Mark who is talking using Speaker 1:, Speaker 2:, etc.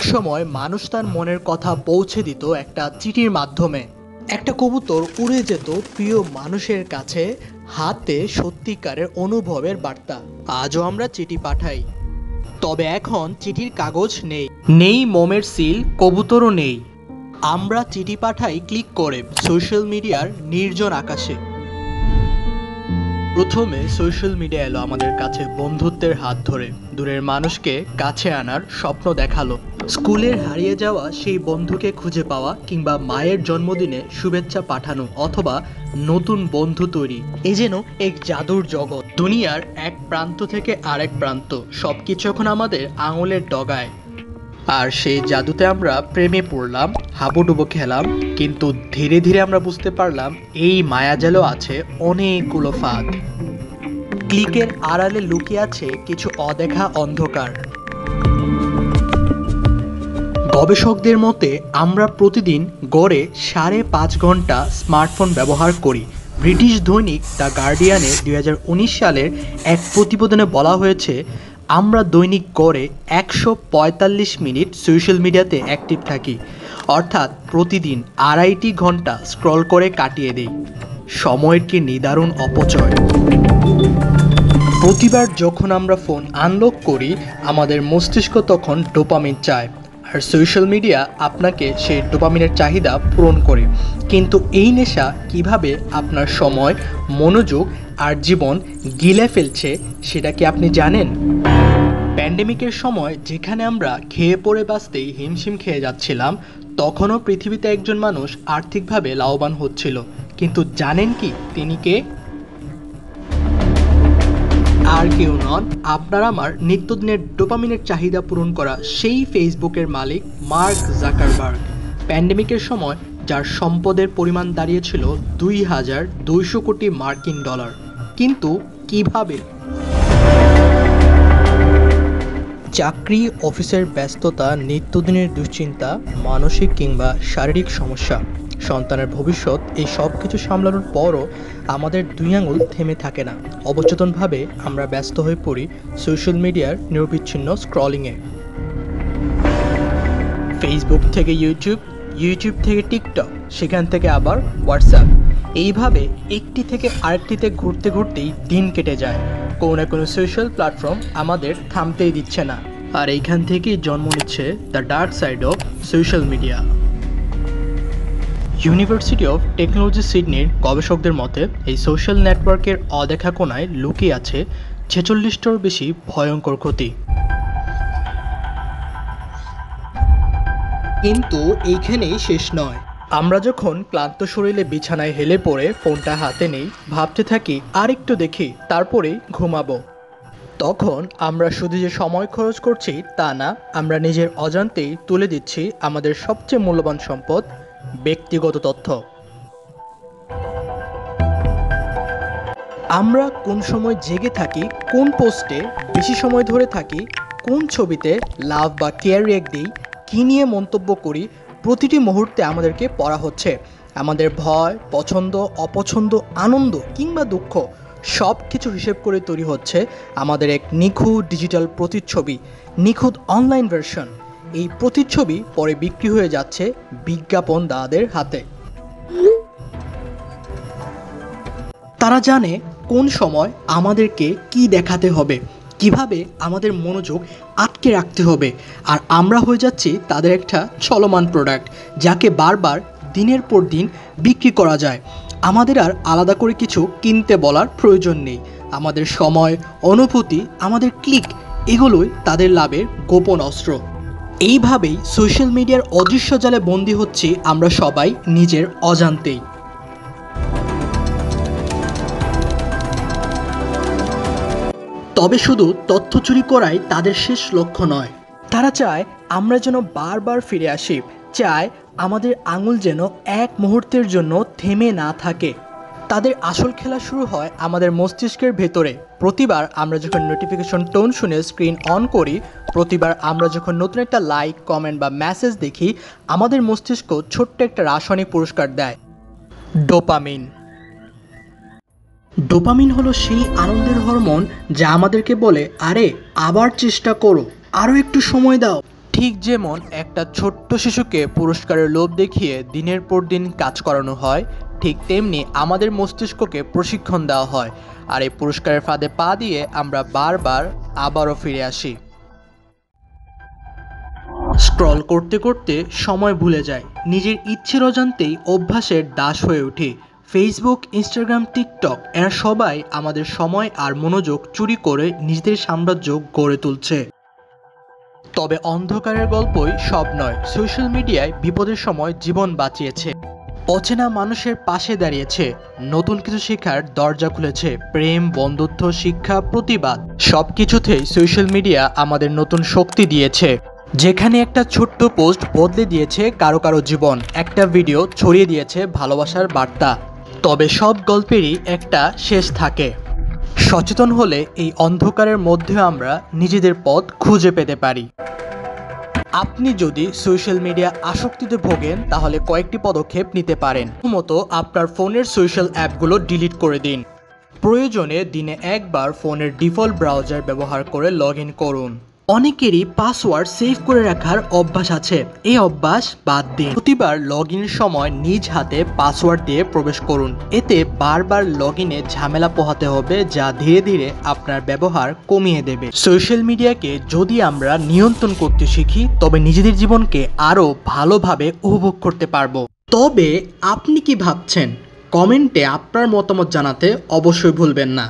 Speaker 1: একসময় মানুষ তার মনের কথা পৌঁছে দিত একটা চিঠির মাধ্যমে। একটা কবুতর উড়ে যেত প্রিয় মানুষের কাছে, হাতে সত্যিকারের অনুভবের বার্তা। আজও আমরা চিঠি পাঠাই, তবে এখন চিঠির কাগজ নেই, নেই মোমের সিল, কবুতরও নেই। আমরা চিঠি পাঠাই ক্লিক করে সোশ্যাল মিডিয়ার নির্জন আকাশে। প্রথমে সোশ্যাল মিডিয়া এলো আমাদের কাছে বন্ধুত্বের হাত ধরে, দূরের মানুষকে কাছে আনার স্বপ্ন দেখালো। স্কুলের হারিয়ে যাওয়া সেই বন্ধুকে খুঁজে পাওয়া, কিংবা মায়ের জন্মদিনে শুভেচ্ছা পাঠানো, অথবা নতুন বন্ধু তৈরি, এ যেন এক জাদুর জগৎ। দুনিয়ার এক প্রান্ত থেকে আরেক প্রান্ত, সবকিছু এখন আমাদের আঙুলের ডগায়। আর সেই জাদুতে আমরা প্রেমে পড়লাম, হাবুডুবু খেলাম, কিন্তু ধীরে ধীরে আমরা বুঝতে পারলাম এই মায়াজালও আছে অনেকগুলো ফাঁদ। ক্লিকের আড়ালে লুকিয়ে আছে কিছু অদেখা অন্ধকার। গবেষকদের মতে আমরা প্রতিদিন গড়ে 5.5 ঘন্টা স্মার্টফোন ব্যবহার করি। ব্রিটিশ দৈনিক দ্য গার্ডিয়ানে 2019 সালের এক প্রতিবেদনে বলা হয়েছে, আমরা দৈনিক গড়ে 145 মিনিট সোশ্যাল মিডিয়াতে অ্যাক্টিভ থাকি, অর্থাৎ প্রতিদিন 2.5 ঘন্টা স্ক্রল করে কাটিয়ে দেই। সময়ের কি নিদারুণ অপচয়! প্রতিবার যখন আমরা ফোন আনলক করি, আমাদের মস্তিষ্ক তখন ডোপামিন চায়, আর সোশ্যাল মিডিয়া আপনাকে সেই ডোপামিনের চাহিদা পূরণ করে। কিন্তু এই নেশা কিভাবে আপনার সময়, মনোযোগ আর জীবন গিলে ফেলছে, সেটা কি আপনি জানেন? প্যান্ডেমিকের সময় যেখানে আমরা খেয়ে পড়ে বাঁচতেই হিমশিম খেয়ে যাচ্ছিলাম, তখনও পৃথিবীতে একজন মানুষ আর্থিকভাবে লাভবান হচ্ছিল। কিন্তু জানেন কি তিনি কে? আর কেউ নন, আপনার আমার নিত্যদিনের ডোপামিনের চাহিদা পূরণ করা সেই ফেসবুকের মালিক মার্ক জাকারবার্গ। প্যান্ডেমিকের সময় যার সম্পদের পরিমাণ দাঁড়িয়েছিল $2,200 কোটি মার্কিন ডলার। কিন্তু কিভাবে? চাকরি, অফিসের ব্যস্ততা, নিত্যদিনের দুশ্চিন্তা, মানসিক কিংবা শারীরিক সমস্যা, সন্তানের ভবিষ্যৎ, এই সব কিছু সামলানোর পরও আমাদের 2 আঙুল থেমে থাকে না। অবচেতনভাবে আমরা ব্যস্ত হয়ে পড়ি সোশ্যাল মিডিয়ার নিরবিচ্ছিন্ন স্ক্রলিংয়ে। ফেসবুক থেকে ইউটিউব, ইউটিউব থেকে টিকটক, সেখান থেকে আবার হোয়াটসঅ্যাপ। এইভাবে একটি থেকে আরেকটিতে ঘুরতে ঘুরতেই দিন কেটে যায়। কোনো না কোনো সোশ্যাল প্ল্যাটফর্ম আমাদের থামতেই দিচ্ছে না। আর এইখান থেকেই জন্ম নিচ্ছে the dark side of social media. University of technology সিডনির গবেষকদের মতে এই সোশ্যাল নেটওয়ার্কের অদেখা কোণায় লুকিয়ে আছে 46টারও বেশি ভয়ঙ্কর ক্ষতি। কিন্তু এইখানেই শেষ নয়। আমরা যখন ক্লান্ত শরীরে বিছানায় হেলে পড়ে ফোনটা হাতে নেই, ভাবতে থাকি আরেকটু দেখি, তারপরেই ঘুমাবো, তখন আমরা শুধু যে সময় খরচ করছি তা না, আমরা নিজের অজান্তেই তুলে দিচ্ছি আমাদের সবচেয়ে মূল্যবান সম্পদ, ব্যক্তিগত তথ্য। আমরা কোন সময় জেগে থাকি, কোন পোস্টে বেশি সময় ধরে থাকি, কোন ছবিতে লাভ বা কেয়ার রিঅ্যাক্ট দিই, কী নিয়ে মন্তব্য করি, প্রতিটি মুহূর্তে আমাদেরকে পড়া হচ্ছে। আমাদের ভয়, পছন্দ, অপছন্দ, আনন্দ কিংবা দুঃখ, সব কিছু হিসেব করে তৈরি হচ্ছে আমাদের এক নিখুঁত ডিজিটাল প্রতিচ্ছবি, নিখুঁত অনলাইন ভার্সন। এই প্রতিচ্ছবি পরে বিক্রি হয়ে যাচ্ছে বিজ্ঞাপন দাতাদের হাতে। তারা জানে কোন সময় আমাদেরকে কি দেখাতে হবে, কিভাবে আমাদের মনোযোগ আটকে রাখতে হবে, আর আমরা হয়ে যাচ্ছি তাদের একটা চলমান প্রোডাক্ট, যাকে বারবার দিনের পর দিন বিক্রি করা যায়। আমাদের আর আলাদা করে কিছু কিনতে বলার প্রয়োজন নেই। আমাদের সময়, অনুভূতি, আমাদের ক্লিক, এগুলোই তাদের লাভের গোপন অস্ত্র। এইভাবেই সোশ্যাল মিডিয়ার অদৃশ্য জালে বন্দী হচ্ছি আমরা সবাই নিজের অজান্তেই। তবে শুধু তথ্য চুরি করাই তাদের শেষ লক্ষ্য নয়। তারা চায় আমরা যেন বারবার ফিরে আসি, চায় আমাদের আঙুল যেন এক মুহূর্তের জন্য থেমে না থাকে। তাদের আসল খেলা শুরু হয় আমাদের মস্তিষ্কের ভেতরে। প্রতিবার আমরা যখন নোটিফিকেশন টোন শুনে স্ক্রিন অন করি, প্রতিবার আমরা যখন নতুন একটা লাইক, কমেন্ট বা মেসেজ দেখি, আমাদের মস্তিষ্ক ছোট্ট একটা রাসায়নিক পুরস্কার দেয়, ডোপামিন। ডোপামিন হলো সেই আনন্দের হরমোন যা আমাদেরকে বলে, আরে আবার চেষ্টা করো, আরও একটু সময় দাও। ঠিক ঠিক যেমন একটা ছোট্ট শিশুকে পুরস্কারের লোভ দেখিয়ে দিনের পর দিন কাজ করানো হয়, ঠিক তেমনি আমাদের মস্তিষ্ককে প্রশিক্ষণ দেওয়া হয়, আর এই পুরস্কারের ফাঁদে পা দিয়ে আমরা বারবার আবারও ফিরে আসি। স্ক্রল করতে করতে সময় ভুলে যায়, নিজের ইচ্ছের অজান্তেই অভ্যাসের দাস হয়ে উঠি। ফেসবুক, ইনস্টাগ্রাম, টিকটক এরা সবাই আমাদের সময় আর মনোযোগ চুরি করে নিজেদের সাম্রাজ্য গড়ে তুলছে। তবে অন্ধকারের গল্পই সব নয়। সোশ্যাল মিডিয়ায় বিপদের সময় জীবন বাঁচিয়েছে, অচেনা মানুষের পাশে দাঁড়িয়েছে, নতুন কিছু শেখার দরজা খুলেছে, প্রেম, বন্ধুত্ব, শিক্ষা, প্রতিবাদ সবকিছুতেই সোশ্যাল মিডিয়া আমাদের নতুন শক্তি দিয়েছে। যেখানে একটা ছোট্ট পোস্ট বদলে দিয়েছে কারো কারো জীবন, একটা ভিডিও ছড়িয়ে দিয়েছে ভালোবাসার বার্তা। তবে সব গল্পেরই একটা শেষ থাকে। সচেতন হলে এই অন্ধকারের মধ্যে আমরা নিজেদের পথ খুঁজে পেতে পারি। আপনি যদি সোশ্যাল মিডিয়া আসক্তিতে ভোগেন তাহলে কয়েকটি পদক্ষেপ নিতে পারেন। প্রথমত, আপনার ফোনের সোশ্যাল অ্যাপগুলো ডিলিট করে দিন। প্রয়োজনে দিনে একবার ফোনের ডিফল্ট ব্রাউজার ব্যবহার করে লগ ইন করুন। অনেকেরই পাসওয়ার্ড সেভ করে রাখার অভ্যাস আছে, এই অভ্যাস বাদ দিন। প্রতিবার লগ ইনের সময় নিজ হাতে পাসওয়ার্ড দিয়ে প্রবেশ করুন। এতে বারবার লগ ইনে ঝামেলা পোহাতে হবে, যা ধীরে ধীরে আপনার ব্যবহার কমিয়ে দেবে। সোশ্যাল মিডিয়াকে যদি আমরা নিয়ন্ত্রণ করতে শিখি তবে নিজেদের জীবনকে আরও ভালোভাবে উপভোগ করতে পারবো। তবে আপনি কি ভাবছেন? কমেন্টে আপনার মতামত জানাতে অবশ্যই ভুলবেন না।